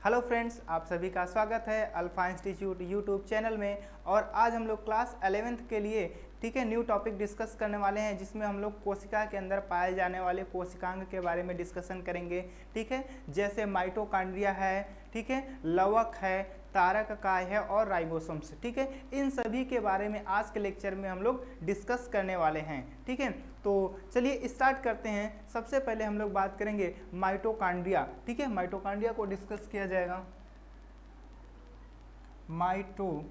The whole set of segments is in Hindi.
हेलो फ्रेंड्स, आप सभी का स्वागत है अल्फा इंस्टीट्यूट यूट्यूब चैनल में। और आज हम लोग क्लास 11th के लिए न्यू टॉपिक डिस्कस करने वाले हैं, जिसमें हम लोग कोशिका के अंदर पाए जाने वाले कोशिकांग के बारे में डिस्कशन करेंगे। जैसे माइटोकॉन्ड्रिया है, लवक है, तारक काय है और राइबोसोम्स। इन सभी के बारे में आज के लेक्चर में हम लोग डिस्कस करने वाले हैं। तो चलिए स्टार्ट करते हैं। सबसे पहले हम लोग बात करेंगे माइटोकॉन्ड्रिया। माइटोकॉन्ड्रिया को डिस्कस किया जाएगा। माइटोकॉन्ड्रिया,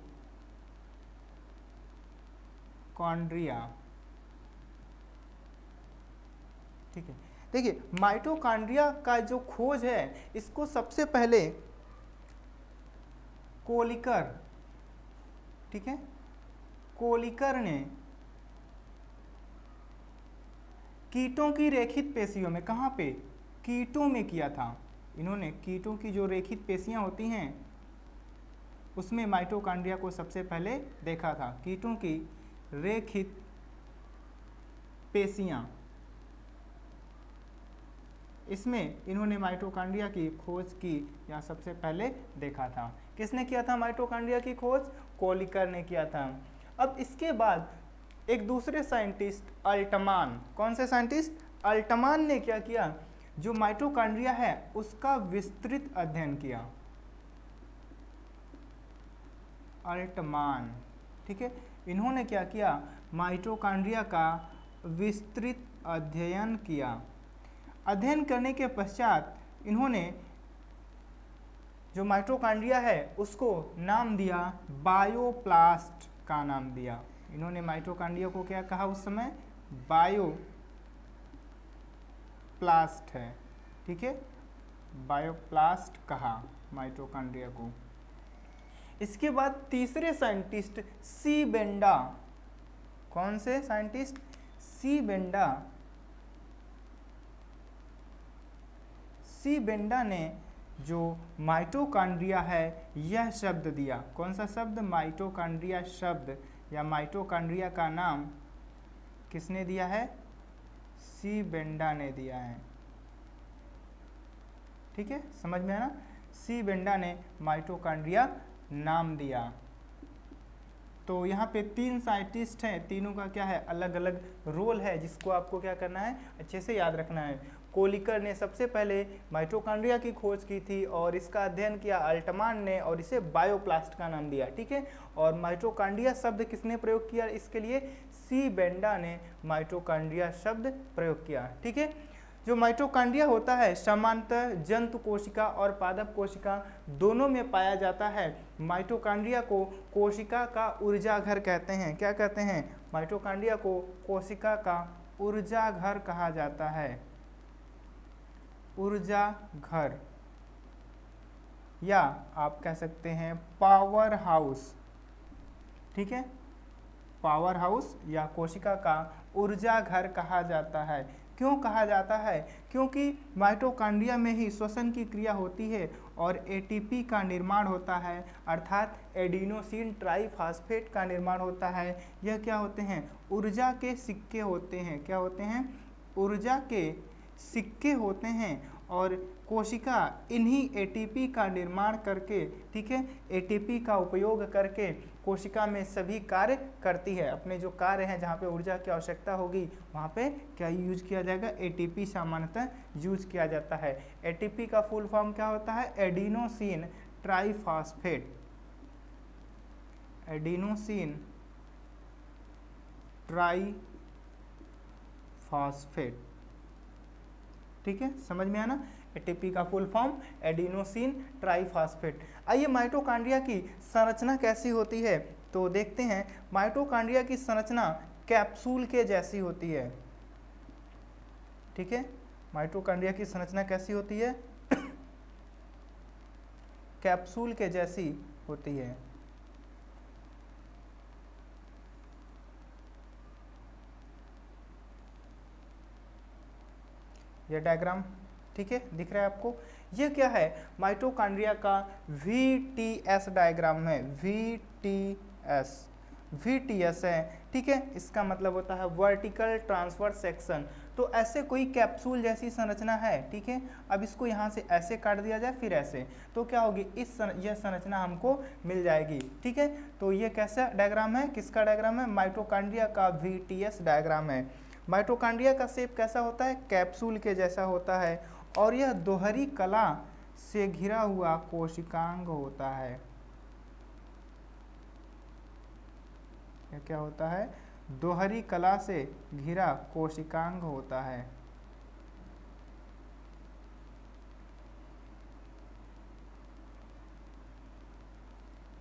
देखिए माइटोकॉन्ड्रिया का जो खोज है, इसको सबसे पहले कोलिकर, कोलिकर ने कीटों की रेखित पेशियों में, कहाँ पे, कीटों में किया था। इन्होंने कीटों की जो रेखित पेशियां होती हैं उसमें माइटोकॉन्ड्रिया को सबसे पहले देखा था। कीटों की रेखित पेशियां, इसमें इन्होंने माइटोकॉन्ड्रिया की खोज की या सबसे पहले देखा था। किसने किया था माइटोकॉन्ड्रिया की खोज? कोलिकर ने किया था। अब इसके बाद एक दूसरे साइंटिस्ट अल्टमान, कौन से साइंटिस्ट? अल्टमान ने क्या किया? जो माइटोकॉन्ड्रिया है उसका विस्तृत अध्ययन किया। अल्टमान, इन्होंने क्या किया? माइटोकॉन्ड्रिया का विस्तृत अध्ययन किया। अध्ययन करने के पश्चात इन्होंने जो माइटोकॉन्ड्रिया है उसको नाम दिया, बायोप्लास्ट का नाम दिया। इन्होंने माइटोकॉन्ड्रिया को क्या कहा उस समय? बायोप्लास्ट है। बायोप्लास्ट कहा माइटोकॉन्ड्रिया को। इसके बाद तीसरे साइंटिस्ट सी बेंडा, कौन से साइंटिस्ट? सी बेंडा। सी बेंडा ने जो माइटोकॉन्ड्रिया है यह शब्द दिया। कौन सा शब्द? माइटोकॉन्ड्रिया शब्द या माइटोकॉन्ड्रिया का नाम किसने दिया है? सी बेंडा ने दिया है। समझ में आया ना? सी बेंडा ने माइटोकॉन्ड्रिया नाम दिया। तो यहाँ पे तीन साइंटिस्ट हैं, तीनों का क्या है? अलग अलग रोल है, जिसको आपको क्या करना है? अच्छे से याद रखना है। कोलिकर ने सबसे पहले माइटोकॉन्ड्रिया की खोज की थी और इसका अध्ययन किया अल्टमान ने, और इसे बायोप्लास्ट का नाम दिया। और माइटोकॉन्ड्रिया शब्द किसने प्रयोग किया इसके लिए? सी बेंडा ने माइटोकॉन्ड्रिया शब्द प्रयोग किया। जो माइटोकॉन्ड्रिया होता है सामान्यतः जंतु कोशिका और पादप कोशिका दोनों में पाया जाता है। माइटोकॉन्ड्रिया को कोशिका का ऊर्जा घर कहते हैं। क्या कहते हैं? माइटोकॉन्ड्रिया को कोशिका का ऊर्जा घर कहा जाता है। ऊर्जा घर, या आप कह सकते हैं पावर हाउस। पावर हाउस या कोशिका का ऊर्जा घर कहा जाता है। क्यों कहा जाता है? क्योंकि माइटोकॉन्ड्रिया में ही श्वसन की क्रिया होती है और एटीपी का निर्माण होता है, अर्थात एडिनोसिन ट्राइफॉस्फेट का निर्माण होता है। यह क्या होते हैं? ऊर्जा के सिक्के होते हैं। क्या होते हैं? ऊर्जा के सिक्के होते हैं। और कोशिका इन्हीं एटीपी का निर्माण करके, एटीपी का उपयोग करके कोशिका में सभी कार्य करती है। अपने जो कार्य हैं, जहाँ पे ऊर्जा की आवश्यकता होगी वहाँ पे क्या यूज किया जाएगा? एटीपी सामान्यतः यूज किया जाता है। एटीपी का फुल फॉर्म क्या होता है? Adenosine triphosphate. Adenosine triphosphate. समझ में आया ना? एटीपी का फुल फॉर्म एडिनोसिन ट्राइफॉस्फेट। आइए माइटोकॉन्ड्रिया की संरचना कैसी होती है तो देखते हैं। माइटोकॉन्ड्रिया की संरचना कैप्सूल के जैसी होती है। माइटोकॉन्ड्रिया की संरचना कैसी होती है? कैप्सूल के जैसी होती है। यह डायग्राम दिख रहा है आपको? यह क्या है? माइटोकॉन्ड्रिया का VTS डायग्राम है। VTS है। इसका मतलब होता है वर्टिकल ट्रांसफर सेक्शन। तो ऐसे कोई कैप्सूल जैसी संरचना है, ठीक है। अब इसको यहाँ से ऐसे काट दिया जाए, फिर ऐसे, तो क्या होगी, यह संरचना हमको मिल जाएगी, ठीक है। तो ये कैसा डायग्राम है, किसका डायग्राम है, माइटोकॉन्ड्रिया का VTS डायग्राम है। माइटोकॉन्ड्रिया का शेप कैसा होता है, कैप्सूल के जैसा होता है, और यह दोहरी कला से घिरा हुआ कोशिकांग होता है। यह क्या होता है, दोहरी कला से घिरा कोशिकांग होता है।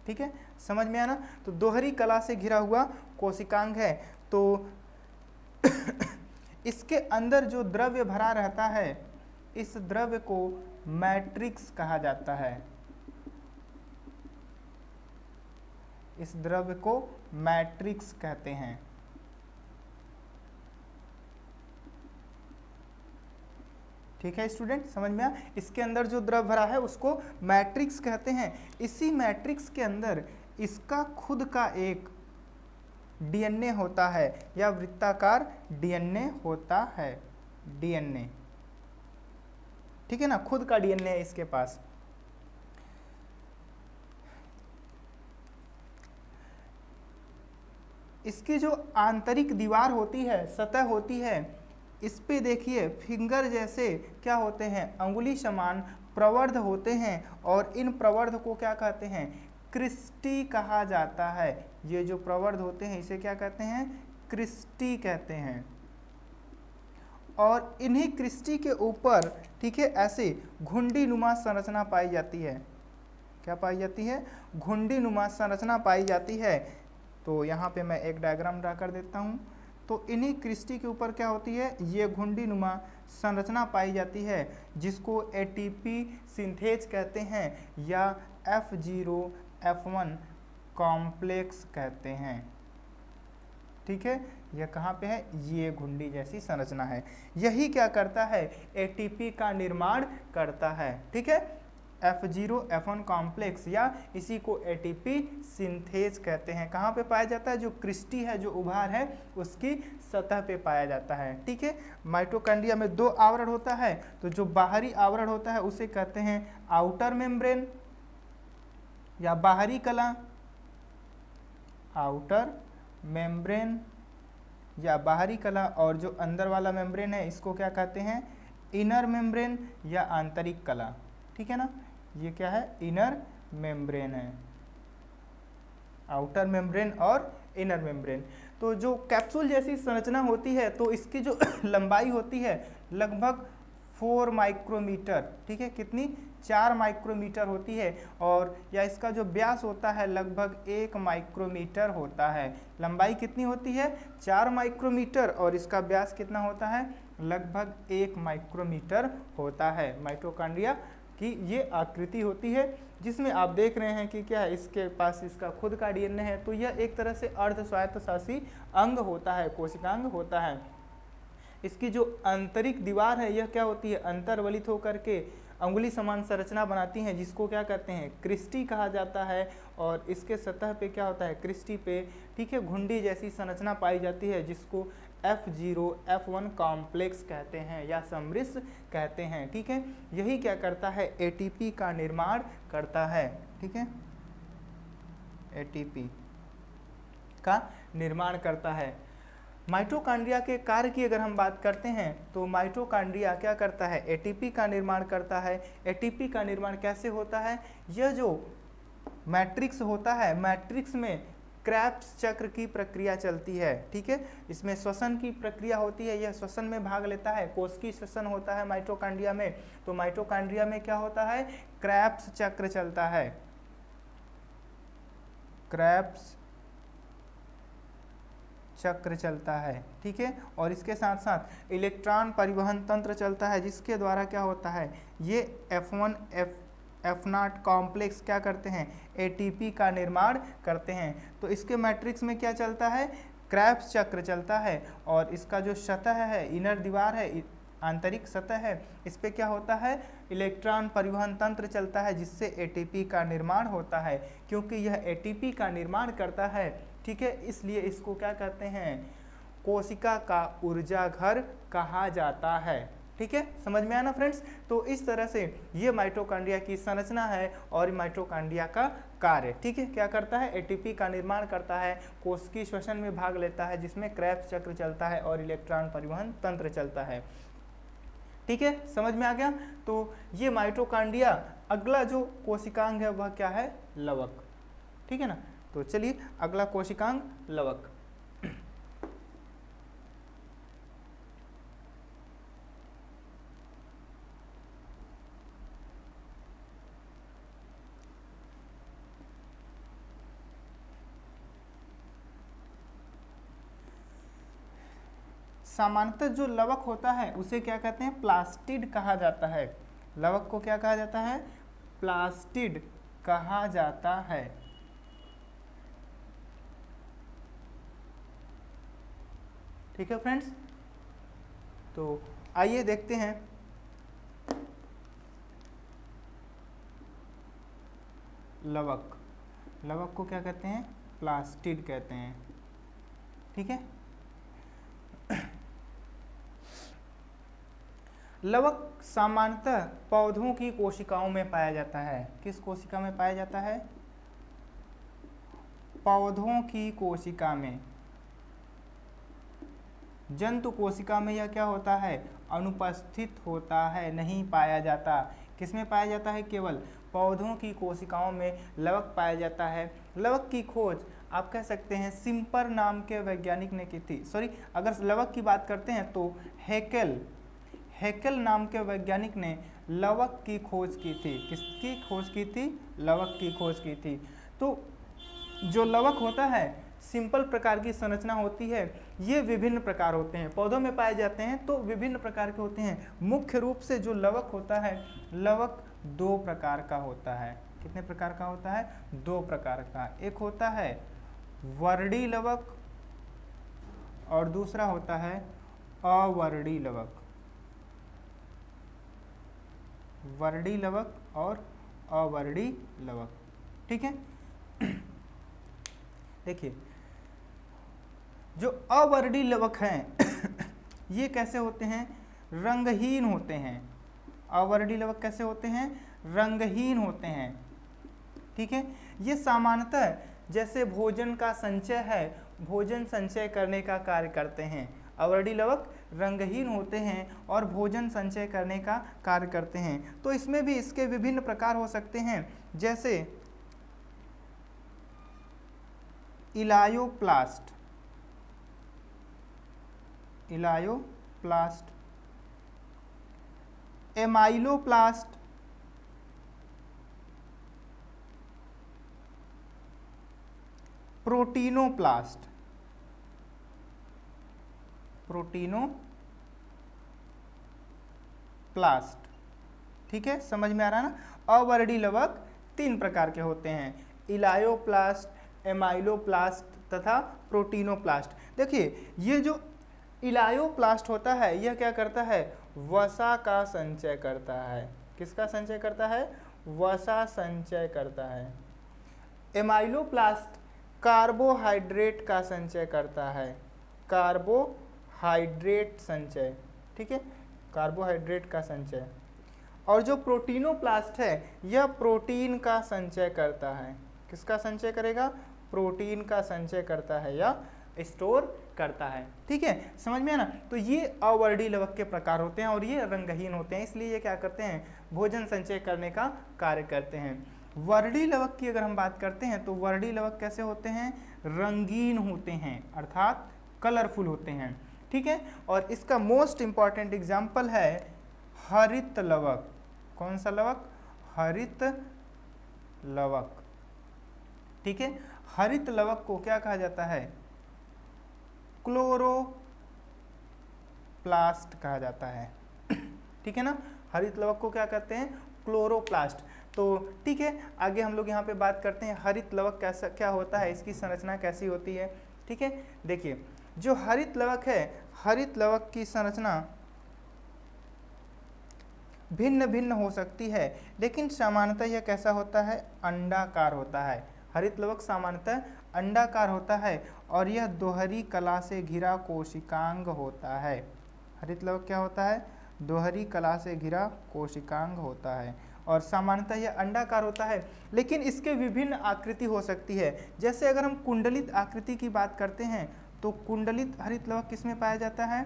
ठीक है, समझ में आया ना। तो दोहरी कला से घिरा हुआ कोशिकांग है। तो इसके अंदर जो द्रव्य भरा रहता है, इस द्रव्य को मैट्रिक्स कहा जाता है। इस द्रव्य को मैट्रिक्स कहते हैं। ठीक है स्टूडेंट, समझ में आया। इसके अंदर जो द्रव्य भरा है उसको मैट्रिक्स कहते हैं। इसी मैट्रिक्स के अंदर इसका खुद का एक DNA होता है, या वृत्ताकार DNA होता है, DNA, ठीक है ना, खुद का DNA है इसके पास। इसकी जो आंतरिक दीवार होती है, सतह होती है, इस पे देखिए फिंगर जैसे क्या होते हैं, अंगुली समान प्रवर्ध होते हैं, और इन प्रवर्ध को क्या कहते हैं, क्रिस्टी कहा जाता है। ये जो प्रवर्ध होते हैं इसे क्या कहते हैं, क्रिस्टी कहते हैं। और इन्हीं क्रिस्टी के ऊपर, ठीक है, ऐसे घुंडी नुमा संरचना पाई जाती है। क्या पाई जाती है, घुंडी नुमा संरचना पाई जाती है। तो यहाँ पे मैं एक डायग्राम ड्रा कर देता हूँ। तो इन्हीं क्रिस्टी के ऊपर क्या होती है, ये घुंडी नुमा संरचना पाई जाती है, जिसको ATP सिंथेज कहते हैं, या F0F1 कॉम्प्लेक्स कहते हैं। ठीक है, यह कहाँ पे है, ये घुंडी जैसी संरचना है। यही क्या करता है, ATP का निर्माण करता है। ठीक है, F0F1 कॉम्प्लेक्स, या इसी को ATP सिंथेज कहते हैं। कहाँ पे पाया जाता है, जो क्रिस्टी है, जो उभार है, उसकी सतह पे पाया जाता है। ठीक है, माइटोकॉन्ड्रिया में दो आवरण होता है। तो जो बाहरी आवरण होता है उसे कहते हैं आउटर मेम्ब्रेन, या बाहरी कला, आउटर मेम्ब्रेन या बाहरी कला। और जो अंदर वाला मेम्ब्रेन है इसको क्या कहते हैं, इनर मेम्ब्रेन या आंतरिक कला। ठीक है ना, ये क्या है, इनर मेम्ब्रेन है, आउटर मेम्ब्रेन और इनर मेम्ब्रेन। तो जो कैप्सूल जैसी संरचना होती है, तो इसकी जो लंबाई होती है लगभग 4 माइक्रोमीटर। ठीक है, कितनी, 4 माइक्रोमीटर होती है। और या इसका जो व्यास होता है लगभग 1 माइक्रोमीटर होता है। लंबाई कितनी होती है, 4 माइक्रोमीटर, और इसका व्यास कितना होता है, लगभग 1 माइक्रोमीटर होता है। माइटोकॉन्ड्रिया की ये आकृति होती है, जिसमें आप देख रहे हैं कि क्या है, इसके पास इसका खुद का DNA है। तो यह एक तरह से अर्ध स्वायत्तशासी अंग होता है, कोशिकांग होता है। इसकी जो आंतरिक दीवार है यह क्या होती है, अंतर्वलित होकर के अंगुली समान संरचना बनाती हैं, जिसको क्या कहते हैं, क्रिस्टी कहा जाता है। और इसके सतह पे क्या होता है, क्रिस्टी पे, ठीक है, घुंडी जैसी संरचना पाई जाती है, जिसको F0F1 कॉम्प्लेक्स कहते हैं या समृद्ध कहते हैं। ठीक है, यही क्या करता है, ATP का निर्माण करता है। ठीक है, ATP का निर्माण करता है। माइटोकॉन्ड्रिया के कार्य की अगर हम बात करते हैं, तो माइटोकॉन्ड्रिया क्या करता है, ATP का निर्माण करता है। ATP का निर्माण कैसे होता है, यह जो मैट्रिक्स होता है, मैट्रिक्स में क्रेब्स चक्र की प्रक्रिया चलती है। ठीक है, इसमें श्वसन की प्रक्रिया होती है, यह श्वसन में भाग लेता है, कोशिकीय श्वसन होता है माइटोकॉन्ड्रिया में। तो माइटोकॉन्ड्रिया में क्या होता है, क्रेब्स चक्र चलता है, क्रेब्स चक्र चलता है। ठीक है, और इसके साथ साथ इलेक्ट्रॉन परिवहन तंत्र चलता है, जिसके द्वारा क्या होता है, ये F1F0 कॉम्प्लेक्स क्या करते हैं, ATP का निर्माण करते हैं। तो इसके मैट्रिक्स में क्या चलता है, क्रेब्स चक्र चलता है। और इसका जो सतह है, इनर दीवार है, आंतरिक सतह है, इस पे क्या होता है, इलेक्ट्रॉन परिवहन तंत्र चलता है, जिससे ATP का निर्माण होता है। क्योंकि यह ATP का निर्माण करता है, ठीक है, इसलिए इसको क्या कहते हैं, कोशिका का ऊर्जा घर कहा जाता है। ठीक है, समझ में आया ना फ्रेंड्स। तो इस तरह से ये माइटोकॉन्ड्रिया की संरचना है और माइटोकॉन्ड्रिया का कार्य। ठीक है, क्या करता है, एटीपी का निर्माण करता है, कोशिकीय श्वसन में भाग लेता है जिसमें क्रेब्स चक्र चलता है और इलेक्ट्रॉन परिवहन तंत्र चलता है। ठीक है, समझ में आ गया। तो ये माइटोकॉन्ड्रिया, अगला जो कोशिकांग है वह क्या है, लवक। ठीक है ना, तो चलिए अगला कोशिकांग लवक। सामान्यतः जो लवक होता है उसे क्या कहते हैं, प्लास्टिड कहा जाता है। लवक को क्या कहा जाता है, प्लास्टिड कहा जाता है। ठीक है फ्रेंड्स, तो आइए देखते हैं लवक। लवक को क्या कहते हैं, प्लास्टिड कहते हैं। ठीक है, लवक सामान्यतः पौधों की कोशिकाओं में पाया जाता है। किस कोशिका में पाया जाता है, पौधों की कोशिका में। जंतु कोशिका में यह क्या होता है, अनुपस्थित होता है, नहीं पाया जाता। किसमें पाया जाता है, केवल पौधों की कोशिकाओं में लवक पाया जाता है। लवक की खोज आप कह सकते हैं सिम्पर नाम के वैज्ञानिक ने की थी। सॉरी, अगर लवक की बात करते हैं तो हैकेल नाम के वैज्ञानिक ने लवक की खोज की थी। किसकी खोज की थी, लवक की खोज की थी। तो जो लवक होता है सिंपल प्रकार की संरचना होती है। ये विभिन्न प्रकार होते हैं, पौधों में पाए जाते हैं तो विभिन्न प्रकार के होते हैं। मुख्य रूप से जो लवक होता है, लवक दो प्रकार का होता है। कितने प्रकार का होता है, दो प्रकार का। एक होता है वर्णी लवक और दूसरा होता है अवर्णी लवक। वर्णी लवक और अवर्णी लवक। ठीक है, देखिए जो अवर्णी लवक हैं ये कैसे होते हैं, रंगहीन होते हैं। अवर्णी लवक कैसे होते हैं, रंगहीन होते हैं। ठीक है, ये सामान्यतः जैसे भोजन का संचय है, भोजन संचय करने का कार्य करते हैं। अवर्णी लवक रंगहीन होते हैं और भोजन संचय करने का कार्य करते हैं। तो इसमें भी इसके विभिन्न प्रकार हो सकते हैं, जैसे इलायोप्लास्ट, एमाइलोप्लास्ट, प्रोटीनोप्लास्ट। ठीक है, समझ में आ रहा है ना। अवर्णी लवक तीन प्रकार के होते हैं, इलायोप्लास्ट, एमाइलोप्लास्ट तथा प्रोटीनोप्लास्ट। देखिए ये जो इलायोप्लास्ट होता है यह क्या करता है, वसा का संचय करता है। किसका संचय करता है, वसा संचय करता है। एमाइलोप्लास्ट कार्बोहाइड्रेट का संचय करता है, कार्बोहाइड्रेट संचय। ठीक है, कार्बोहाइड्रेट का संचय। और जो प्रोटीनोप्लास्ट है यह प्रोटीन का संचय करता है। किसका संचय करेगा, प्रोटीन का संचय करता है या स्टोर करता है। ठीक है, समझ में है ना। तो ये अवर्णी लवक के प्रकार होते हैं और ये रंगहीन होते हैं, इसलिए ये क्या करते हैं, भोजन संचय करने का कार्य करते हैं। वर्णी लवक की अगर हम बात करते हैं तो वर्णी लवक कैसे होते हैं, रंगीन होते हैं, अर्थात कलरफुल होते हैं। ठीक है, और इसका मोस्ट इंपॉर्टेंट एग्जाम्पल है हरित लवक। कौन सा लवक, हरित लवक। ठीक है, हरित लवक को क्या कहा जाता है, क्लोरोप्लास्ट कहा जाता है। ठीक है ना, हरित लवक को क्या कहते हैं, क्लोरोप्लास्ट। तो ठीक है, आगे हम लोग यहाँ पे बात करते हैं हरित लवक कैसा क्या होता है, इसकी संरचना कैसी होती है। ठीक है, देखिए जो हरित लवक है, हरित लवक की संरचना भिन्न भिन्न हो सकती है, लेकिन सामान्यतः यह कैसा होता है, अंडाकार होता है। हरित लवक सामान्यतः अंडाकार होता है और यह दोहरी कला से घिरा कोशिकांग होता है। हरित लवक क्या होता है? दोहरी कला से घिरा कोशिकांग होता है और सामान्यतः यह अंडाकार होता है, लेकिन इसके विभिन्न आकृति हो सकती है। जैसे अगर हम कुंडलित आकृति की बात करते हैं तो कुंडलित हरित लवक किस में पाया जाता है?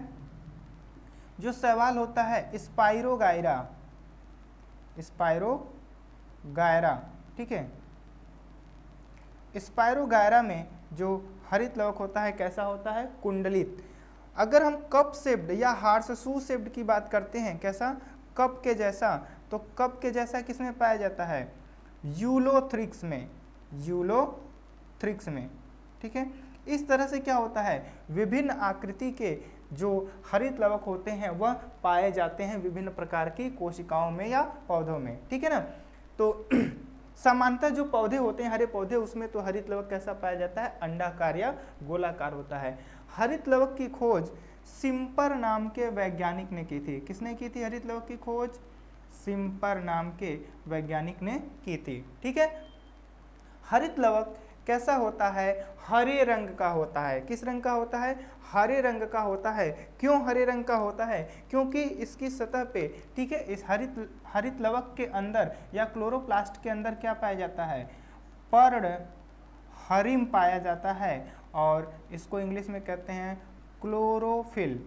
जो शैवाल होता है स्पाइरोगायरा, स्पाइरोगायरा, ठीक है। स्पाइरोगायरा में जो हरित लवक होता है कैसा होता है? कुंडलित। अगर हम कप शेप्ड या हार्सशू शेप्ड की बात करते हैं, कैसा? कप के जैसा। तो कप के जैसा किस में पाया जाता है? यूलोथ्रिक्स में, यूलोथ्रिक्स में, ठीक है। इस तरह से क्या होता है? विभिन्न आकृति के जो हरित लवक होते हैं वह पाए जाते हैं विभिन्न प्रकार की कोशिकाओं में या पौधों में, ठीक है ना। तो सामान्यतः जो पौधे होते हैं हरे पौधे, उसमें तो हरित लवक कैसा पाया जाता है? अंडाकार या गोलाकार होता है। हरित लवक की खोज सिम्पर नाम के वैज्ञानिक ने की थी। किसने की थी हरित लवक की खोज? सिम्पर नाम के वैज्ञानिक ने की थी, ठीक है। हरित लवक कैसा होता है? हरे रंग का होता है। किस रंग का होता है? हरे रंग का होता है। क्यों हरे रंग का होता है? क्योंकि इसकी सतह पे, ठीक है, इस हरित लवक के अंदर या क्लोरोप्लास्ट के अंदर क्या पाया जाता है? पर्ण हरिम पाया जाता है और इसको इंग्लिश में कहते हैं क्लोरोफिल।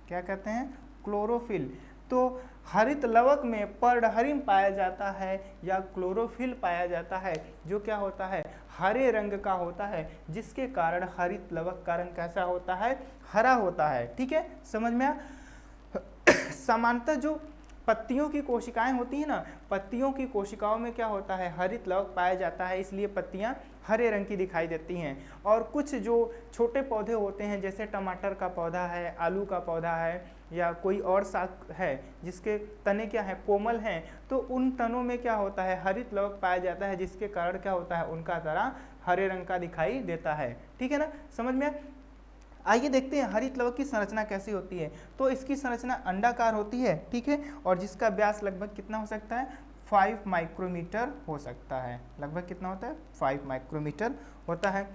क्या कहते हैं? क्लोरोफिल। तो हरित लवक में पर्णहरिम पाया जाता है या क्लोरोफिल पाया जाता है, जो क्या होता है? हरे रंग का होता है, जिसके कारण हरित लवक का रंग कैसा होता है? हरा होता है, ठीक है। समझ में आया? सामान्यतः जो पत्तियों की कोशिकाएं होती हैं ना, पत्तियों की कोशिकाओं में क्या होता है? हरित लवक पाया जाता है, इसलिए पत्तियां हरे रंग की दिखाई देती हैं। और कुछ जो छोटे पौधे होते हैं, जैसे टमाटर का पौधा है, आलू का पौधा है, या कोई और साग है जिसके तने क्या है? कोमल हैं, तो उन तनों में क्या होता है? हरित लवक पाया जाता है, जिसके कारण क्या होता है? उनका तरा हरे रंग का दिखाई देता है, ठीक है ना। समझ में? आइए देखते हैं हरित लवक की संरचना कैसी होती है। तो इसकी संरचना अंडाकार होती है, ठीक है, और जिसका व्यास लगभग कितना हो सकता है? 5 माइक्रोमीटर हो सकता है। लगभग कितना होता है? 5 माइक्रोमीटर होता है।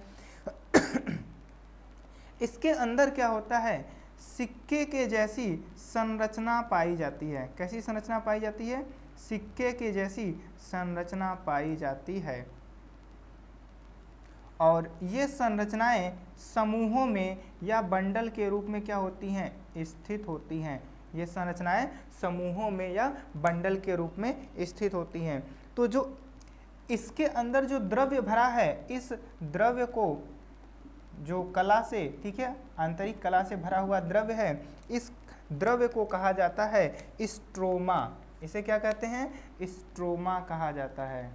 इसके अंदर क्या होता है? सिक्के के जैसी संरचना पाई जाती है। कैसी संरचना पाई जाती है? सिक्के के जैसी संरचना पाई जाती है और ये संरचनाएं समूहों में या बंडल के रूप में क्या होती हैं? स्थित होती हैं। ये संरचनाएं समूहों में या बंडल के रूप में स्थित होती हैं। तो जो इसके अंदर जो द्रव्य भरा है, इस द्रव्य को जो कला से, ठीक है, आंतरिक कला से भरा हुआ द्रव्य है, इस द्रव्य को कहा जाता है स्ट्रोमा। इसे क्या कहते हैं? स्ट्रोमा कहा जाता है।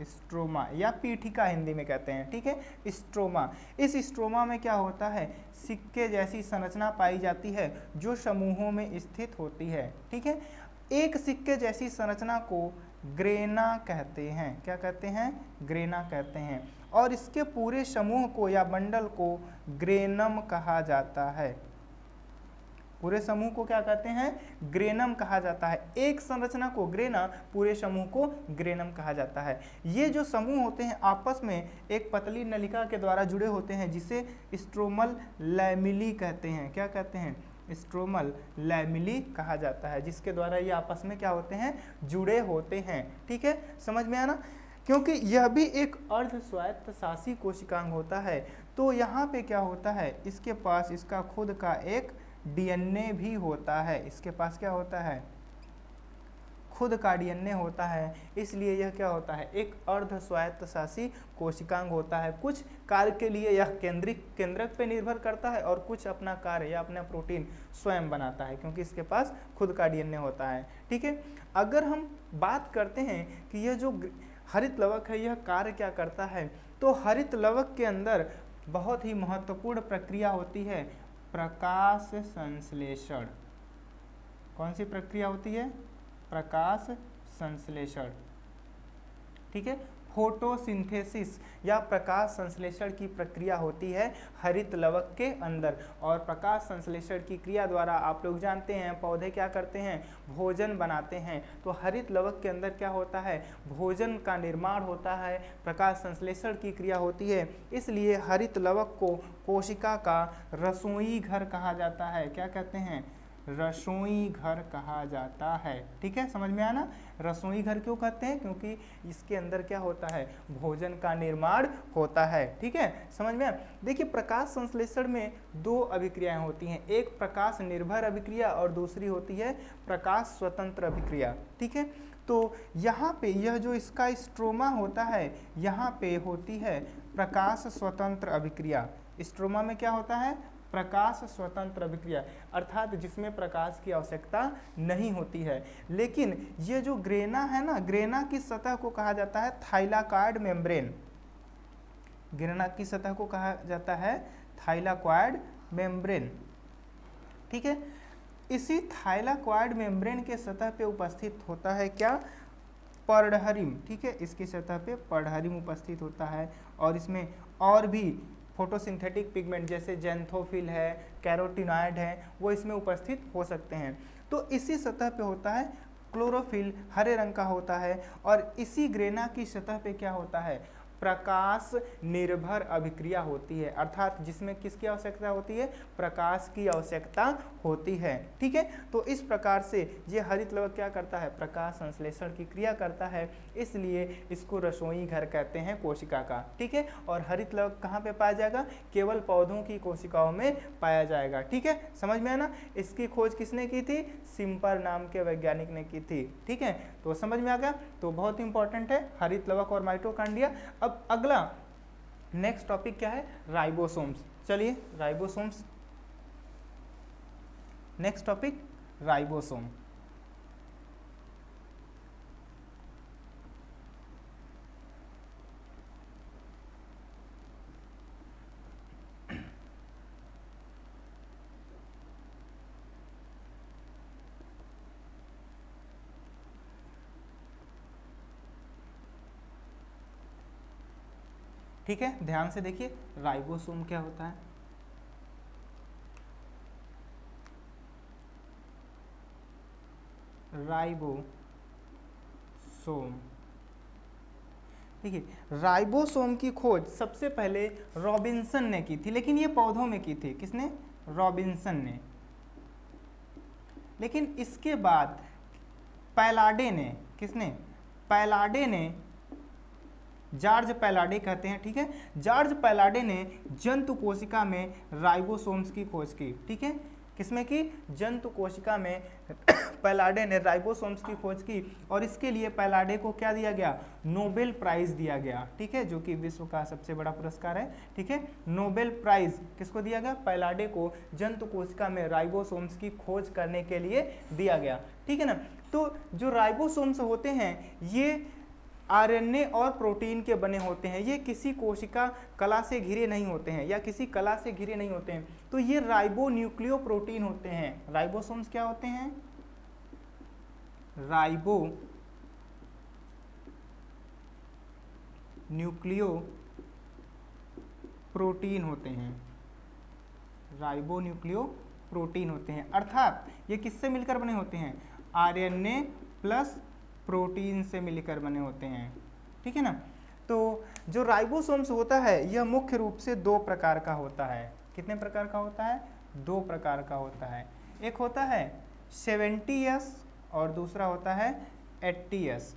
स्ट्रोमा या पीठिका हिंदी में कहते हैं, ठीक है, स्ट्रोमा। इस स्ट्रोमा में क्या होता है? सिक्के जैसी संरचना पाई जाती है जो समूहों में स्थित होती है, ठीक है। एक सिक्के जैसी संरचना को ग्रेना कहते हैं। क्या कहते हैं? ग्रेना कहते हैं। और इसके पूरे समूह को या बंडल को ग्रेनम कहा जाता है। पूरे समूह को क्या कहते हैं? ग्रेनम कहा जाता है। एक संरचना को ग्रेना, पूरे समूह को ग्रेनम कहा जाता है। ये जो समूह होते हैं आपस में एक पतली नलिका के द्वारा जुड़े होते हैं, जिसे स्ट्रोमल लैमिली कहते हैं। क्या कहते हैं? स्ट्रोमल लैमिली कहा जाता है, जिसके द्वारा ये आपस में क्या होते हैं? जुड़े होते हैं, ठीक है। समझ में आना? क्योंकि यह भी एक अर्ध स्वायत्त शासी कोशिकांग होता है, तो यहाँ पे क्या होता है? इसके पास इसका खुद का एक डीएनए भी होता है। इसके पास क्या होता है? खुद का डीएनए होता है, इसलिए यह क्या होता है? एक अर्ध स्वायत्त शासी कोशिकांग होता है। कुछ कार्य के लिए यह केंद्रक पे निर्भर करता है और कुछ अपना कार्य या अपना प्रोटीन स्वयं बनाता है, क्योंकि इसके पास खुद का डीएनए होता है, ठीक है। अगर हम बात करते हैं कि यह जो हरित लवक है यह कार्य क्या करता है, तो हरित लवक के अंदर बहुत ही महत्वपूर्ण प्रक्रिया होती है, प्रकाश संश्लेषण। कौन सी प्रक्रिया होती है? प्रकाश संश्लेषण, ठीक है। फोटोसिंथेसिस या प्रकाश संश्लेषण की प्रक्रिया होती है हरित लवक के अंदर। और प्रकाश संश्लेषण की क्रिया द्वारा आप लोग जानते हैं पौधे क्या करते हैं, भोजन बनाते हैं। तो हरित लवक के अंदर क्या होता है, भोजन का निर्माण होता है, प्रकाश संश्लेषण की क्रिया होती है। इसलिए हरित लवक को कोशिका का रसोई घर कहा जाता है। क्या कहते हैं, रसोई घर कहा जाता है। ठीक है, समझ में आया ना। रसोई घर क्यों कहते हैं, क्योंकि इसके अंदर क्या होता है, भोजन का निर्माण होता है। ठीक है, समझ में आया। देखिए प्रकाश संश्लेषण में दो अभिक्रियाएं होती हैं, एक प्रकाश निर्भर अभिक्रिया और दूसरी होती है प्रकाश स्वतंत्र अभिक्रिया। ठीक है, तो यहाँ पे यह जो इसका स्ट्रोमा होता है, यहाँ पे होती है प्रकाश स्वतंत्र अभिक्रिया। स्ट्रोमा में क्या होता है, प्रकाश स्वतंत्र अभिक्रिया, अर्थात जिसमें प्रकाश की आवश्यकता नहीं होती है। लेकिन ये जो ग्रेना है ना, ग्रेना की सतह को कहा जाता है थाइलाकॉइड मेम्ब्रेन। ग्रेना की सतह को कहा जाता है थाइलाकॉइड मेम्ब्रेन। ठीक है, इसी थाइलाकॉइड मेम्ब्रेन के सतह पे उपस्थित होता है क्या, पर्णहरिम। ठीक है, इसकी सतह पे पर्णहरिम उपस्थित होता है और इसमें और भी फोटोसिंथेटिक पिगमेंट जैसे जेंथोफिल है, कैरोटिनॉइड है, वो इसमें उपस्थित हो सकते हैं। तो इसी सतह पे होता है क्लोरोफिल, हरे रंग का होता है। और इसी ग्रेना की सतह पे क्या होता है, प्रकाश निर्भर अभिक्रिया होती है, अर्थात जिसमें किसकी आवश्यकता होती है, प्रकाश की आवश्यकता होती है। ठीक है, तो इस प्रकार से ये हरित लवक क्या करता है, प्रकाश संश्लेषण की क्रिया करता है, इसलिए इसको रसोई घर कहते हैं कोशिका का। ठीक है, और हरित लवक कहाँ पे पाया जाएगा, केवल पौधों की कोशिकाओं में पाया जाएगा। ठीक है, समझ में है ना। इसकी खोज किसने की थी, सिम्पर नाम के वैज्ञानिक ने की थी। ठीक है, तो समझ में आ गया। तो बहुत इंपॉर्टेंट है हरित लवक और माइटोकॉन्ड्रिया। अब अगला नेक्स्ट टॉपिक क्या है, राइबोसोम्स। चलिए राइबोसोम्स, नेक्स्ट टॉपिक राइबोसोम। ठीक है, ध्यान से देखिए राइबोसोम क्या होता है। राइबोसोम, देखिए राइबोसोम की खोज सबसे पहले रॉबिन्सन ने की थी, लेकिन ये पौधों में की थी। किसने, रॉबिन्सन ने। लेकिन इसके बाद पैलाडे ने, किसने, पैलाडे ने, जॉर्ज पैलाडे कहते हैं। ठीक है, जॉर्ज पैलाडे ने जंतु कोशिका में राइबोसोम्स की खोज की। ठीक है, किसमें की, जंतु कोशिका में पैलाडे ने राइबोसोम्स की खोज की और इसके लिए पैलाडे को क्या दिया गया, नोबेल प्राइज दिया गया। ठीक है, जो कि विश्व का सबसे बड़ा पुरस्कार है। ठीक है, नोबेल प्राइज किसको दिया गया, पैलाडे को जंतु कोशिका में राइबोसोम्स की खोज करने के लिए दिया गया। ठीक है ना। तो जो राइबोसोम्स होते हैं ये आरएनए और प्रोटीन के बने होते हैं, ये किसी कोशिका कला से घिरे नहीं होते हैं या किसी कला से घिरे नहीं होते हैं। तो ये राइबो न्यूक्लियो प्रोटीन होते हैं। राइबोसोम्स क्या होते हैं, राइबो न्यूक्लियो प्रोटीन होते हैं, राइबो न्यूक्लियो प्रोटीन होते हैं, अर्थात ये किससे मिलकर बने होते हैं, आरएनए प्लस प्रोटीन से मिलकर बने होते हैं। ठीक है ना। तो जो राइबोसोम्स होता है यह मुख्य रूप से दो प्रकार का होता है। कितने प्रकार का होता है, दो प्रकार का होता है। एक होता है 70S और दूसरा होता है 80S।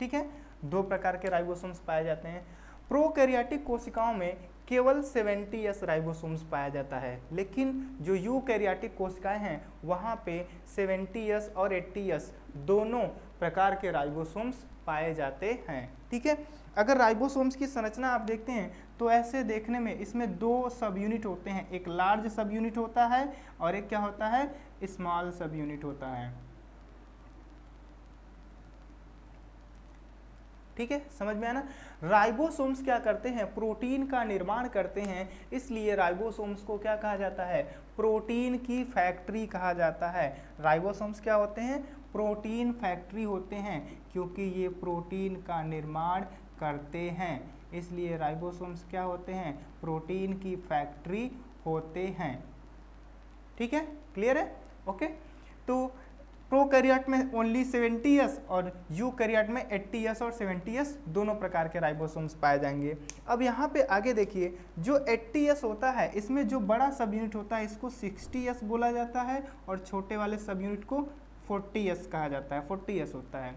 ठीक है, दो प्रकार के राइबोसोम्स पाए जाते हैं। प्रोकैरियोटिक कोशिकाओं में केवल 70S राइबोसोम्स पाया जाता है, लेकिन जो यूकैरियोटिक कोशिकाएं हैं वहाँ पे 70S और 80S दोनों प्रकार के राइबोसोम्स पाए जाते हैं। ठीक है, अगर राइबोसोम्स की संरचना आप देखते हैं तो ऐसे देखने में इसमें दो सब यूनिट होते हैं, एक लार्ज सब यूनिट होता है और एक क्या होता है, स्मॉल सब यूनिट होता है। ठीक है, समझ में आना। राइबोसोम्स क्या करते हैं, प्रोटीन का निर्माण करते हैं, इसलिए राइबोसोम्स को क्या कहा जाता है, प्रोटीन की फैक्ट्री कहा जाता है। राइबोसोम्स क्या होते हैं, प्रोटीन फैक्ट्री होते हैं, क्योंकि ये प्रोटीन का निर्माण करते हैं, इसलिए राइबोसोम्स क्या होते हैं, प्रोटीन की फैक्ट्री होते हैं। ठीक है, क्लियर है? ओके, तो प्रोकैरियोट में ओनली 70S और यूकैरियोट में 80S और 70S दोनों प्रकार के राइबोसोम्स पाए जाएंगे। अब यहाँ पे आगे देखिए, जो 80S होता है इसमें जो बड़ा सब यूनिट होता है इसको 60S बोला जाता है और छोटे वाले सब यूनिट को 40S कहा जाता है, 40S होता है।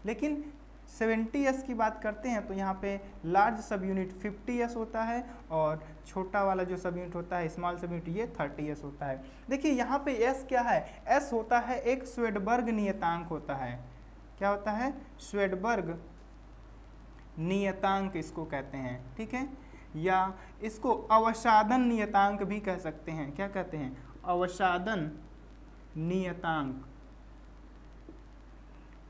लेकिन 70S की बात करते हैं तो यहाँ पे लार्ज सब यूनिट 50S होता है और छोटा वाला जो सब यूनिट होता है, स्मॉल सब यूनिट, ये 30S होता है। देखिए यहाँ पे S क्या है, S होता है एक श्वेडबर्ग नियतांक होता है। क्या होता है? श्वेडबर्ग नियतांक इसको कहते हैं। ठीक है, या इसको अवसादन नियतांक भी कह सकते हैं। क्या कहते हैं? अवसादन नियतांक।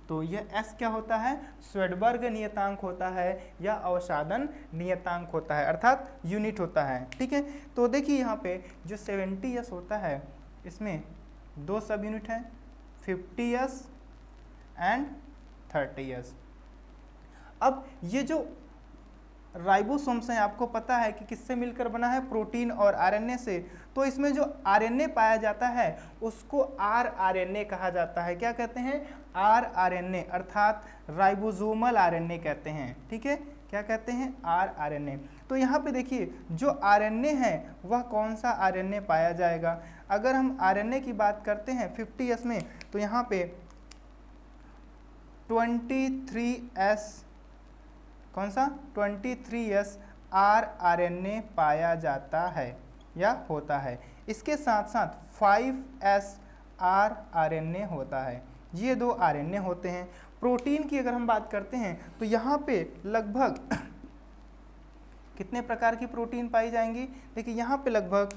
तो यह S क्या होता है? श्वेडबर्ग नियतांक होता है या अवसादन नियतांक होता है, अर्थात यूनिट होता है। ठीक है, तो देखिए यहाँ पे जो 70S होता है इसमें दो सब यूनिट हैं, 50S एंड 30S। अब ये जो राइबोसोम्स हैं आपको पता है कि किससे मिलकर बना है? प्रोटीन और आरएनए से। तो इसमें जो आरएनए पाया जाता है उसको आरआरएनए कहा जाता है। क्या कहते हैं? आरआरएनए, अर्थात राइबोसोमल आरएनए कहते हैं। ठीक है, क्या कहते हैं? आरआरएनए। तो यहाँ पे देखिए जो आरएनए है वह कौन सा आरएनए पाया जाएगा? अगर हम आरएनए की बात करते हैं 50S में, तो यहाँ पे 23S, कौन सा? 23S आरआरएनए पाया जाता है या होता है। इसके साथ साथ 5S आरआरएनए होता है। ये दो आरएनए होते हैं। प्रोटीन की अगर हम बात करते हैं तो यहाँ पे लगभग कितने प्रकार की प्रोटीन पाई जाएंगी? देखिए यहाँ पे लगभग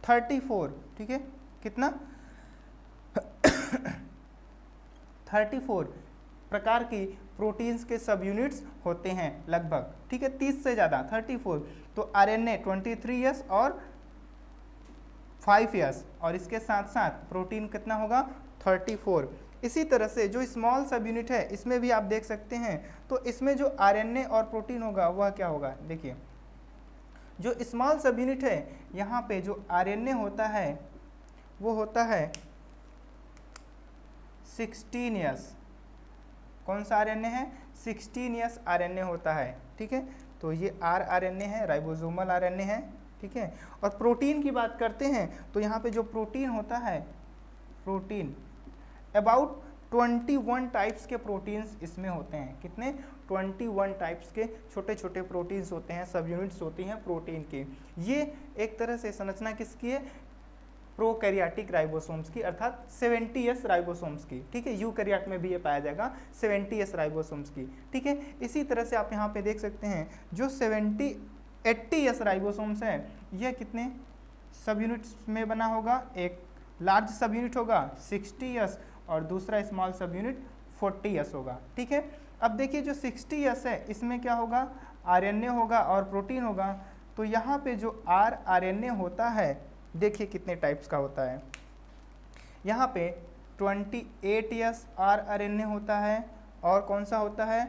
34, ठीक है, कितना? 34 प्रकार की प्रोटीन्स के सब यूनिट्स होते हैं लगभग। ठीक है, 30 से ज़्यादा, 34। तो आरएनए 23S और 5S, और इसके साथ साथ प्रोटीन कितना होगा? 34। इसी तरह से जो स्मॉल सब यूनिट है इसमें भी आप देख सकते हैं, तो इसमें जो आरएनए और प्रोटीन होगा वह क्या होगा? देखिए जो स्मॉल सब यूनिट है यहाँ पे जो आरएनए होता है वो होता है 16S। कौन सा आरएनए है? 16S आरएनए होता है। ठीक है, तो ये आरआरएनए है, राइबोसोमल आरएनए है। ठीक है, और प्रोटीन की बात करते हैं तो यहाँ पे जो प्रोटीन होता है, प्रोटीन अबाउट 21 टाइप्स के प्रोटीन्स इसमें होते हैं। कितने? 21 टाइप्स के छोटे छोटे प्रोटीन्स होते हैं, सब यूनिट्स होती हैं प्रोटीन की। ये एक तरह से संरचना किसकी है? प्रोकैरियोटिक राइबोसोम्स की, अर्थात 70S राइबोसोम्स की। ठीक है, यूकैरियोट में भी ये पाया जाएगा 70S राइबोसोम्स की। ठीक है, इसी तरह से आप यहाँ पे देख सकते हैं जो 80S राइबोसोम्स है, यह कितने सब यूनिट्स में बना होगा? एक लार्ज सब यूनिट होगा 60S और दूसरा स्मॉल सब यूनिट 40S होगा। ठीक है, अब देखिए जो 60S है इसमें क्या होगा? आरएनए होगा और प्रोटीन होगा। तो यहाँ पे जो आरआरएनए होता है देखिए कितने टाइप्स का होता है। यहाँ पे 28S आरआरएनए होता है, और कौन सा होता है?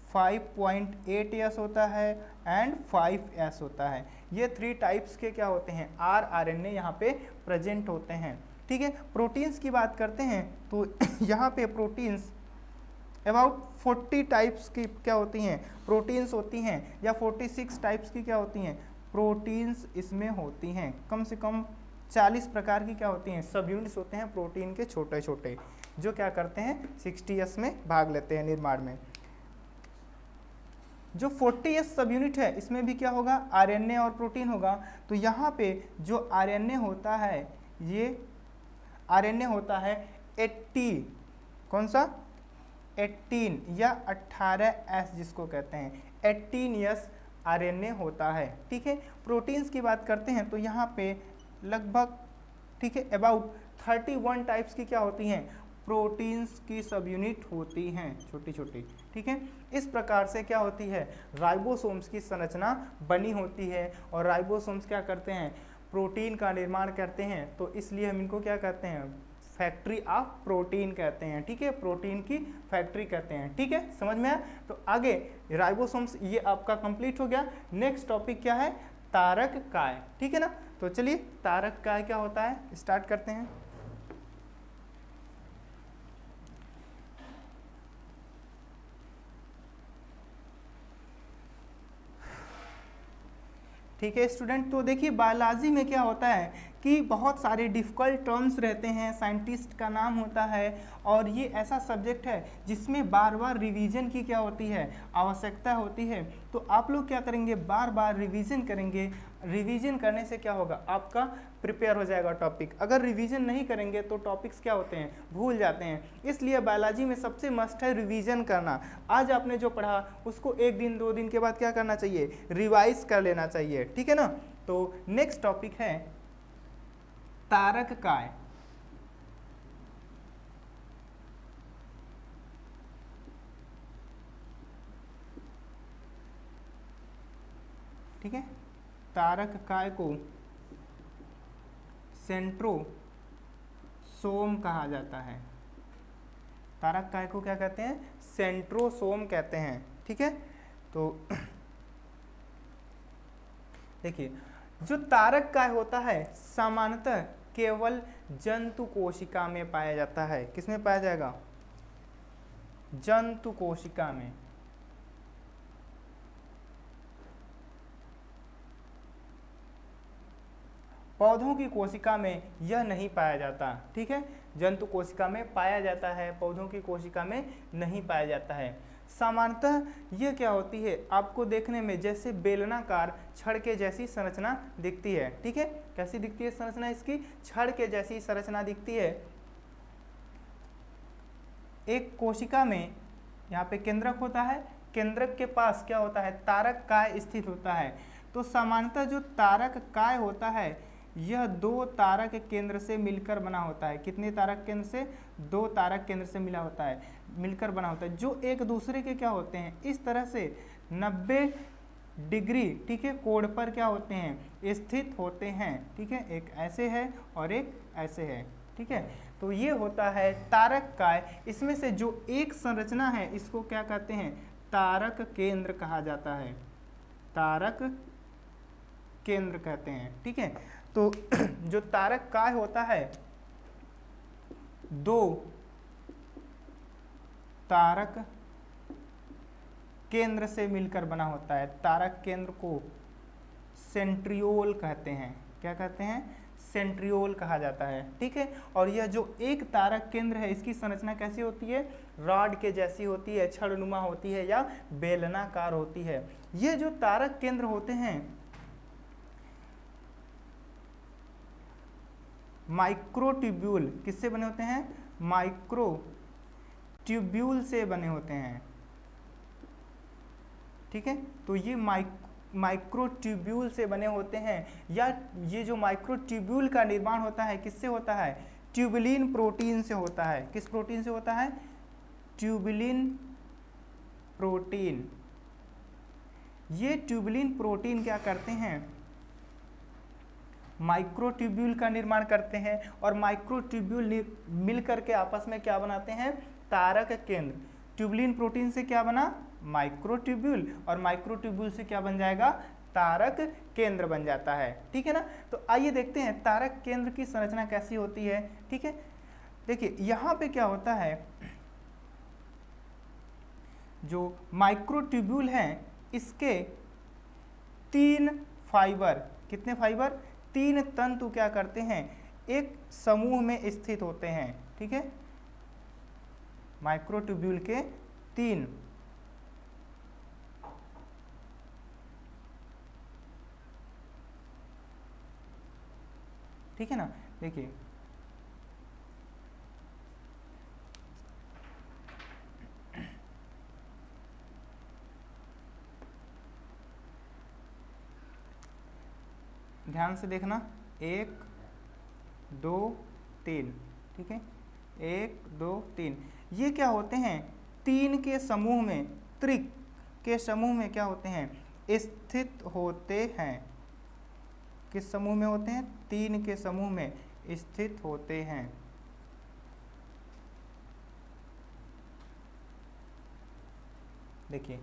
5.8S होता है एंड 5S होता है। ये 3 टाइप्स के क्या होते हैं? आरआरएनए यहाँ पे प्रेजेंट होते हैं। ठीक है, प्रोटीन्स की बात करते हैं तो यहाँ पे प्रोटीन्स अबाउट 40 टाइप्स की क्या होती हैं? प्रोटीन्स होती हैं, या 46 टाइप्स की क्या होती हैं? प्रोटीन्स इसमें होती हैं। कम से कम 40 प्रकार की क्या होती हैं? सब यूनिट्स होते हैं प्रोटीन के छोटे छोटे, जो क्या करते हैं? 60S में भाग लेते हैं निर्माण में। जो 40S सब यूनिट है इसमें भी क्या होगा? आरएनए और प्रोटीन होगा। तो यहाँ पे जो आरएनए होता है, ये आरएनए होता है 80, कौन सा? 18 या 18S जिसको कहते हैं, 18S आरएनए होता है। ठीक है, प्रोटीन्स की बात करते हैं तो यहाँ पे लगभग, ठीक है, अबाउट 31 टाइप्स की क्या होती हैं? प्रोटीन्स की सब यूनिट होती हैं छोटी छोटी। ठीक है, इस प्रकार से क्या होती है? राइबोसोम्स की संरचना बनी होती है, और राइबोसोम्स क्या करते हैं? प्रोटीन का निर्माण करते हैं। तो इसलिए हम इनको क्या कहते हैं? फैक्ट्री ऑफ प्रोटीन कहते हैं, ठीक है, प्रोटीन की फैक्ट्री कहते हैं, ठीक है, समझ में आया। तो आगे राइबोसोम्स ये आपका कंप्लीट हो गया। नेक्स्ट टॉपिक क्या है, तारक काय, ठीक है ना। तो चलिए तारक काय क्या होता है स्टार्ट करते हैं। ठीक है स्टूडेंट, तो देखिए बायोलॉजी में क्या होता है कि बहुत सारे डिफ़िकल्ट टर्म्स रहते हैं, साइंटिस्ट का नाम होता है, और ये ऐसा सब्जेक्ट है जिसमें बार बार रिवीजन की क्या होती है, आवश्यकता होती है। तो आप लोग क्या करेंगे, बार बार रिवीजन करेंगे। रिवीजन करने से क्या होगा, आपका प्रिपेयर हो जाएगा टॉपिक। अगर रिवीजन नहीं करेंगे तो टॉपिक्स क्या होते हैं, भूल जाते हैं। इसलिए बायोलॉजी में सबसे मस्ट है रिवीजन करना। आज आपने जो पढ़ा उसको 1 दिन 2 दिन के बाद क्या करना चाहिए, रिवाइज कर लेना चाहिए, ठीक है ना। तो नेक्स्ट टॉपिक है तारक काय। ठीक है, तारक काय को सेंट्रोसोम कहा जाता है। तारक काय को क्या कहते हैं, सेंट्रोसोम कहते हैं, ठीक है। तो देखिए जो तारक काय होता है सामान्यतः केवल जंतु कोशिका में पाया जाता है। किसमें पाया जाएगा, जंतु कोशिका में। पौधों की कोशिका में यह नहीं पाया जाता, ठीक है। जंतु कोशिका में पाया जाता है, पौधों की कोशिका में नहीं पाया जाता है। सामान्यतः यह क्या होती है, आपको देखने में जैसे बेलनाकार छड़ के जैसी संरचना दिखती है, ठीक है। कैसी दिखती है संरचना इसकी, छड़ के जैसी संरचना दिखती है। एक कोशिका में यहाँ पे केंद्रक होता है, केंद्रक के पास क्या होता है, तारक काय स्थित होता है। तो सामान्यतः जो तारक काय होता है यह 2 तारक केंद्र से मिलकर बना होता है। कितने तारक केंद्र से, 2 तारक केंद्र से मिला होता है, मिलकर बना होता है, जो एक दूसरे के क्या होते हैं, इस तरह से 90 डिग्री, ठीक है, कोण पर क्या होते हैं, स्थित होते हैं, ठीक है। एक ऐसे है और एक ऐसे है, ठीक है। तो ये होता है तारक काय। इसमें से जो एक संरचना है इसको क्या कहते हैं, तारक केंद्र कहा जाता है, तारक केंद्र कहते हैं, ठीक है। तो जो तारक काय होता है 2 तारक केंद्र से मिलकर बना होता है। तारक केंद्र को सेंट्रियोल कहते हैं। क्या कहते हैं, सेंट्रियोल कहा जाता है, ठीक है। और यह जो एक तारक केंद्र है इसकी संरचना कैसी होती है, रॉड के जैसी होती है, छड़नुमा होती है या बेलनाकार होती है। ये जो तारक केंद्र होते हैं माइक्रोट्यूब्यूल किससे बने होते हैं, माइक्रोट्यूब्यूल से बने होते हैं, ठीक है। तो ये माइक्रोट्यूब्यूल से बने होते हैं, या ये जो माइक्रोट्यूब्यूल का निर्माण होता है किससे होता है, ट्यूबुलिन प्रोटीन से होता है। किस प्रोटीन से होता है, ट्यूबुलिन प्रोटीन। ये ट्यूबुलिन प्रोटीन क्या करते हैं, माइक्रोट्यूब्यूल का निर्माण करते हैं, और माइक्रोट्यूब्यूल मिलकर के आपस में क्या बनाते हैं, तारक केंद्र। ट्यूबुलिन प्रोटीन से क्या बना, माइक्रोट्यूब्यूल, और माइक्रोट्यूब्यूल से क्या बन जाएगा, तारक केंद्र बन जाता है, ठीक है ना। तो आइए देखते हैं तारक केंद्र की संरचना कैसी होती है, ठीक है। देखिए यहाँ पे क्या होता है, जो माइक्रोट्यूब्यूल हैं इसके 3 फाइबर, कितने फाइबर, 3 तंतु क्या करते हैं, एक समूह में स्थित होते हैं, ठीक है। माइक्रोट्यूब्यूल के 3, ठीक है ना। देखिए ध्यान से देखना, 1 2 3, ठीक है, 1 2 3। ये क्या होते हैं, 3 के समूह में, त्रिक के समूह में क्या होते हैं, स्थित होते हैं। किस समूह में होते हैं, 3 के समूह में स्थित होते हैं, देखिए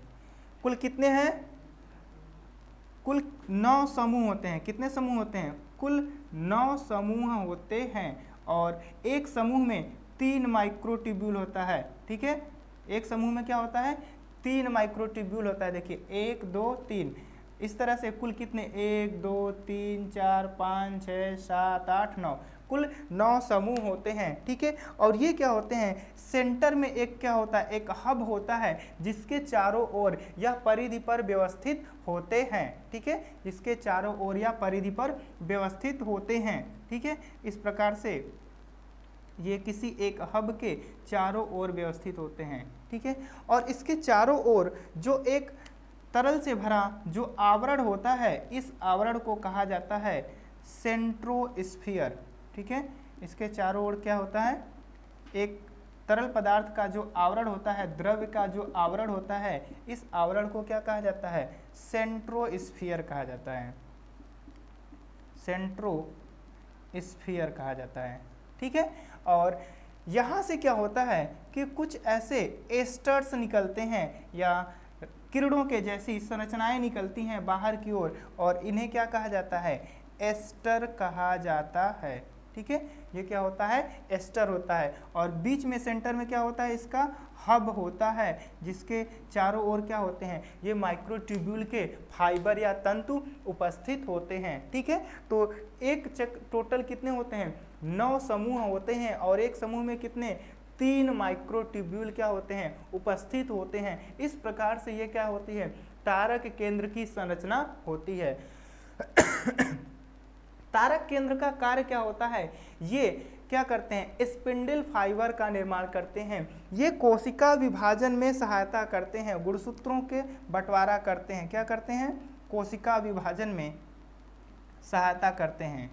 कुल कितने हैं, कुल 9 समूह होते हैं। कितने समूह होते हैं, कुल 9 समूह होते हैं और एक समूह में 3 माइक्रोट्यूब्यूल होता है। ठीक है, एक समूह में क्या होता है, 3 माइक्रोट्यूब्यूल होता है। देखिए 1 2 3, इस तरह से कुल कितने 1 2 3 4 5 6 7 8 9, कुल 9 समूह होते हैं। ठीक है, और ये क्या होते हैं, सेंटर में एक क्या होता है, एक हब होता है जिसके चारों ओर या परिधि पर व्यवस्थित होते हैं। ठीक है, जिसके चारों ओर या परिधि पर व्यवस्थित होते हैं। ठीक है, इस प्रकार से ये किसी एक हब के चारों ओर व्यवस्थित होते हैं। ठीक है, और इसके चारों ओर जो एक तरल से भरा जो आवरण होता है, इस आवरण को कहा जाता है सेंट्रोस्फीयर। ठीक है, इसके चारों ओर क्या होता है, एक तरल पदार्थ का जो आवरण होता है, द्रव्य का जो आवरण होता है, इस आवरण को क्या कहा जाता है, सेंट्रोस्फीयर कहा जाता है, सेंट्रोस्फीयर कहा जाता है। ठीक है, और यहाँ से क्या होता है कि कुछ ऐसे एस्टर्स निकलते हैं या किरणों के जैसी संरचनाएं निकलती हैं बाहर की ओर, और इन्हें क्या कहा जाता है, एस्टर कहा जाता है। ठीक है, ये क्या होता है, एस्टर होता है। और बीच में सेंटर में क्या होता है, इसका हब होता है जिसके चारों ओर क्या होते हैं, ये माइक्रोट्यूब्यूल के फाइबर या तंतु उपस्थित होते हैं। ठीक है, तो एक टोटल कितने होते हैं, 9 समूह होते हैं और एक समूह में कितने, 3 माइक्रोट्यूब्यूल क्या होते हैं, उपस्थित होते हैं। इस प्रकार से ये क्या होती है, तारक केंद्र की संरचना होती है। तारक केंद्र का कार्य क्या होता है, ये क्या करते हैं, स्पिंडल फाइबर का निर्माण करते हैं। ये कोशिका विभाजन में सहायता करते हैं, गुणसूत्रों के बंटवारा करते हैं। क्या करते हैं, कोशिका विभाजन में सहायता करते हैं,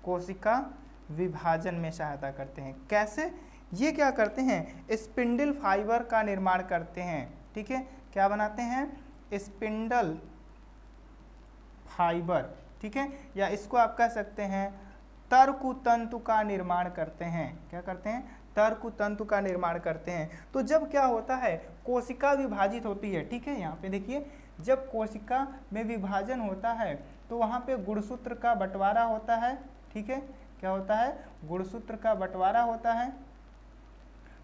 कोशिका विभाजन में सहायता करते हैं। कैसे, ये क्या करते हैं, स्पिंडल फाइबर का निर्माण करते हैं। ठीक है, क्या बनाते हैं, स्पिंडल फाइबर। ठीक है, या इसको आप कह सकते हैं तर्कु तंतु का निर्माण करते हैं। क्या करते हैं, तर्कु तंतु का निर्माण करते हैं। तो जब क्या होता है, कोशिका विभाजित होती है। ठीक है, यहाँ पे देखिए, जब कोशिका में विभाजन होता है तो वहाँ पे गुणसूत्र का बंटवारा होता है। ठीक है, क्या होता है, गुणसूत्र का बंटवारा होता है।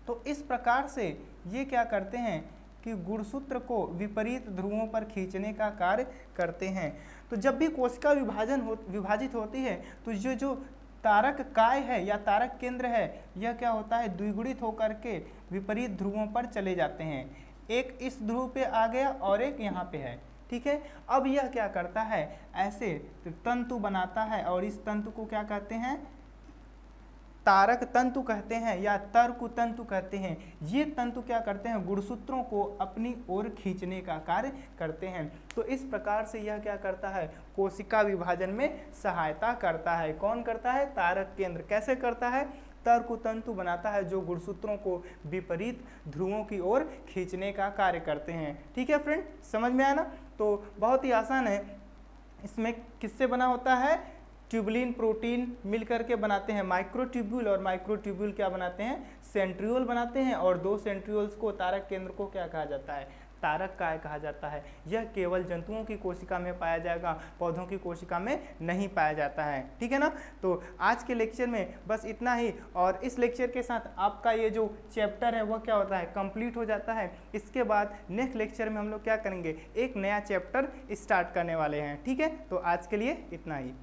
तो इस प्रकार से ये क्या करते हैं कि गुणसूत्र को विपरीत ध्रुवों पर खींचने का कार्य करते हैं। तो जब भी कोशिका विभाजित होती है तो जो तारक काय है या तारक केंद्र है, यह क्या होता है, द्विगुणित होकर के विपरीत ध्रुवों पर चले जाते हैं। एक इस ध्रुव पे आ गया और एक यहाँ पे है। ठीक है, अब यह क्या करता है, ऐसे तंतु बनाता है और इस तंतु को क्या कहते हैं, तारक तंतु कहते हैं या तर्कु तंतु कहते हैं। ये तंतु क्या करते हैं, गुणसूत्रों को अपनी ओर खींचने का कार्य करते हैं। तो इस प्रकार से यह क्या करता है, कोशिका विभाजन में सहायता करता है। कौन करता है, तारक केंद्र। कैसे करता है, तर्कु तंतु बनाता है जो गुणसूत्रों को विपरीत ध्रुवों की ओर खींचने का कार्य करते हैं। ठीक है फ्रेंड, समझ में आया ना। तो बहुत ही आसान है। इसमें किससे बना होता है, ट्यूबुलिन प्रोटीन मिलकर के बनाते हैं माइक्रोट्यूब्यूल, और माइक्रोट्यूब्यूल क्या बनाते हैं, सेंट्रियोल बनाते हैं। और 2 सेंट्रियोल्स को, तारक केंद्र को क्या कहा जाता है, तारक काय कहा जाता है। यह केवल जंतुओं की कोशिका में पाया जाएगा, पौधों की कोशिका में नहीं पाया जाता है। ठीक है ना। तो आज के लेक्चर में बस इतना ही, और इस लेक्चर के साथ आपका ये जो चैप्टर है वह क्या होता है, कंप्लीट हो जाता है। इसके बाद नेक्स्ट लेक्चर में हम लोग क्या करेंगे, एक नया चैप्टर स्टार्ट करने वाले हैं। ठीक है, तो आज के लिए इतना ही।